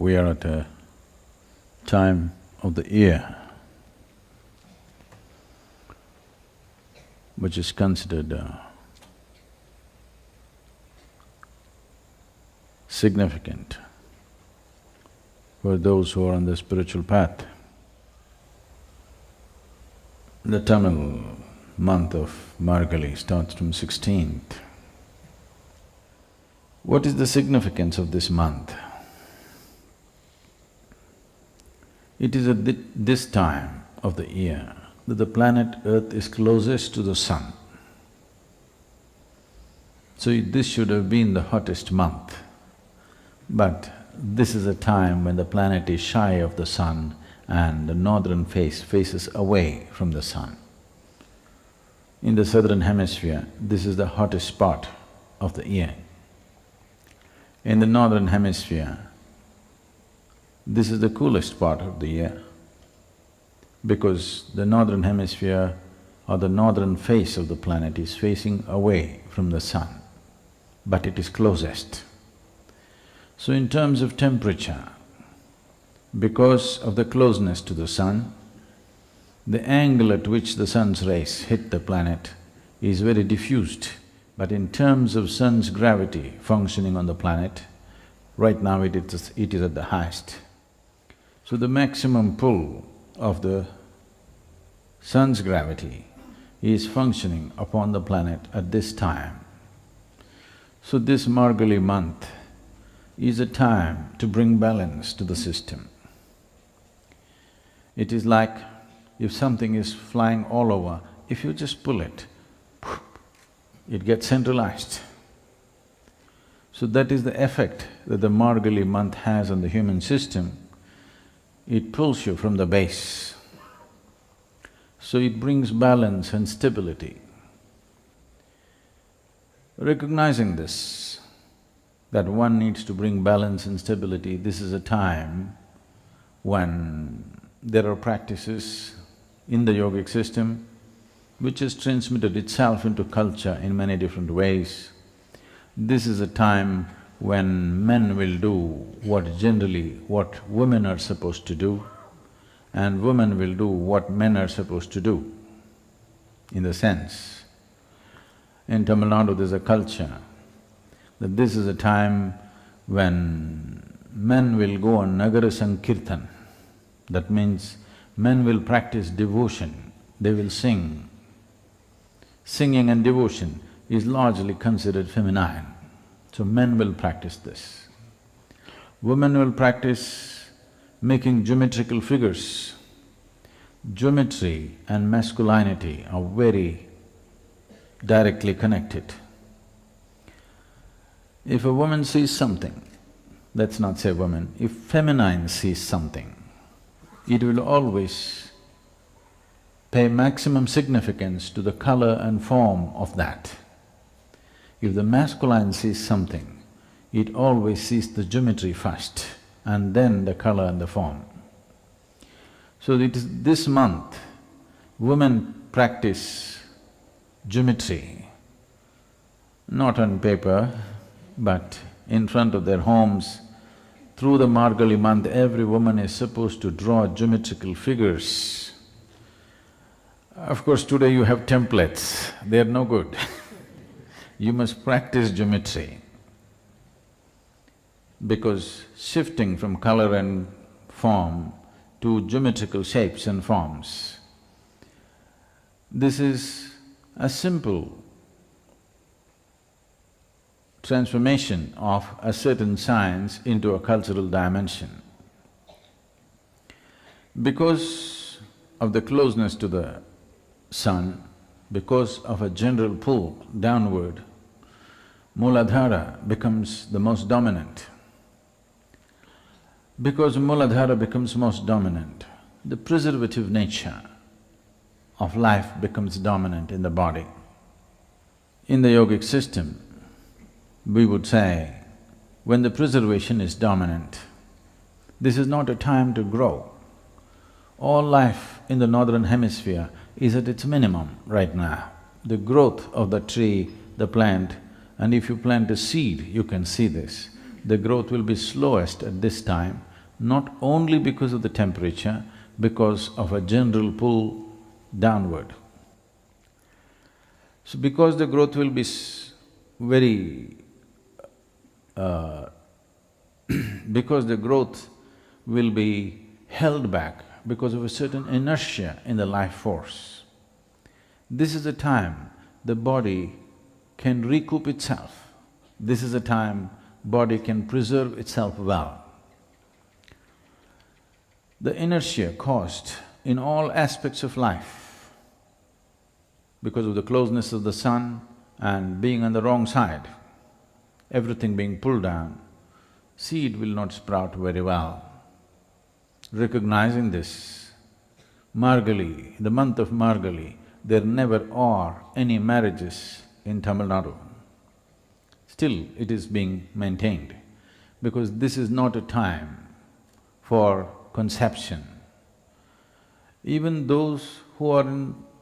we are at a time of the year which is considered significant for those who are on the spiritual path. The Tamil month of Margazhi starts from 16th. What is the significance of this month? It is at this time of the year that the planet Earth is closest to the sun. So this should have been the hottest month. But this is a time when the planet is shy of the sun and the northern face faces away from the sun. In the southern hemisphere, this is the hottest spot of the year. In the northern hemisphere, this is the coolest part of the year because the northern hemisphere or the northern face of the planet is facing away from the sun, but it is closest. So in terms of temperature, because of the closeness to the sun, the angle at which the sun's rays hit the planet is very diffused. But in terms of sun's gravity functioning on the planet, right now it is at the highest. So the maximum pull of the sun's gravity is functioning upon the planet at this time. So this Margazhi month is a time to bring balance to the system. It is like if something is flying all over, if you just pull it, it gets centralized. So that is the effect that the Margazhi month has on the human system. It pulls you from the base. So it brings balance and stability. Recognizing this, that one needs to bring balance and stability, this is a time when there are practices in the yogic system which has transmitted itself into culture in many different ways. This is a time when men will do what women are supposed to do, and women will do what men are supposed to do. In the sense, in Tamil Nadu there's a culture that this is a time when men will go on Nagara Sankirtan. That means men will practice devotion, they will sing. Singing and devotion is largely considered feminine, so men will practice this. Women will practice making geometrical figures. Geometry and masculinity are very directly connected. If a woman sees something, let's not say woman, if feminine sees something, it will always pay maximum significance to the color and form of that. If the masculine sees something, it always sees the geometry first and then the color and the form. So it is this month, women practice geometry, not on paper, but in front of their homes. Through the Margazhi month, every woman is supposed to draw geometrical figures. Of course, today you have templates, they are no good. You must practice geometry because shifting from color and form to geometrical shapes and forms, this is a simple transformation of a certain science into a cultural dimension. Because of the closeness to the sun, because of a general pull downward, Mooladhara becomes the most dominant. Because Mooladhara becomes most dominant, the preservative nature of life becomes dominant in the body. In the yogic system, we would say, when the preservation is dominant, this is not a time to grow. All life in the northern hemisphere is at its minimum right now. The growth of the tree, the plant, and if you plant a seed, you can see this. The growth will be slowest at this time not only because of the temperature, because of a general pull downward. So because the growth will be very… because the growth will be held back because of a certain inertia in the life force, this is a time the body can recoup itself. This is a time body can preserve itself well. The inertia caused in all aspects of life because of the closeness of the sun and being on the wrong side, everything being pulled down, seed will not sprout very well. Recognizing this, Margazhi, the month of Margazhi, there never are any marriages in Tamil Nadu. Still, it is being maintained because this is not a time for conception. Even those who are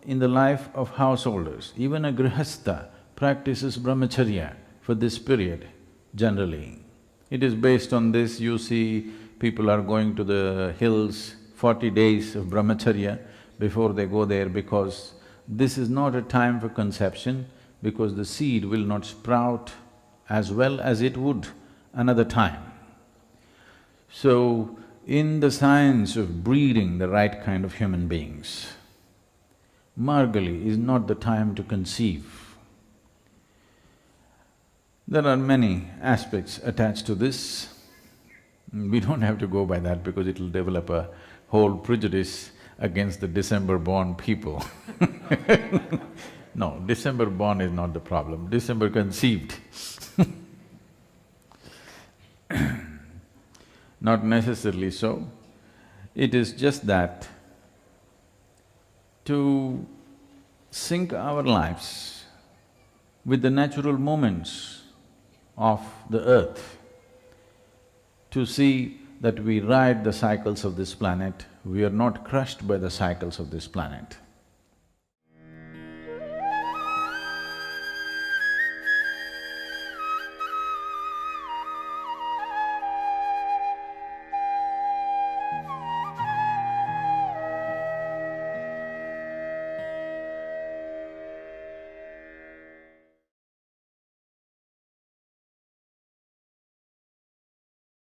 in the life of householders, even a grihastha practices brahmacharya for this period generally. It is based on this, you see people are going to the hills 40 days of brahmacharya before they go there, because this is not a time for conception, because the seed will not sprout as well as it would another time. So, in the science of breeding the right kind of human beings, Margazhi is not the time to conceive. There are many aspects attached to this. We don't have to go by that because it'll develop a whole prejudice against the December-born people. No, December-born is not the problem, December-conceived. Not necessarily so. It is just that to sync our lives with the natural movements of the earth, to see that we ride the cycles of this planet, we are not crushed by the cycles of this planet.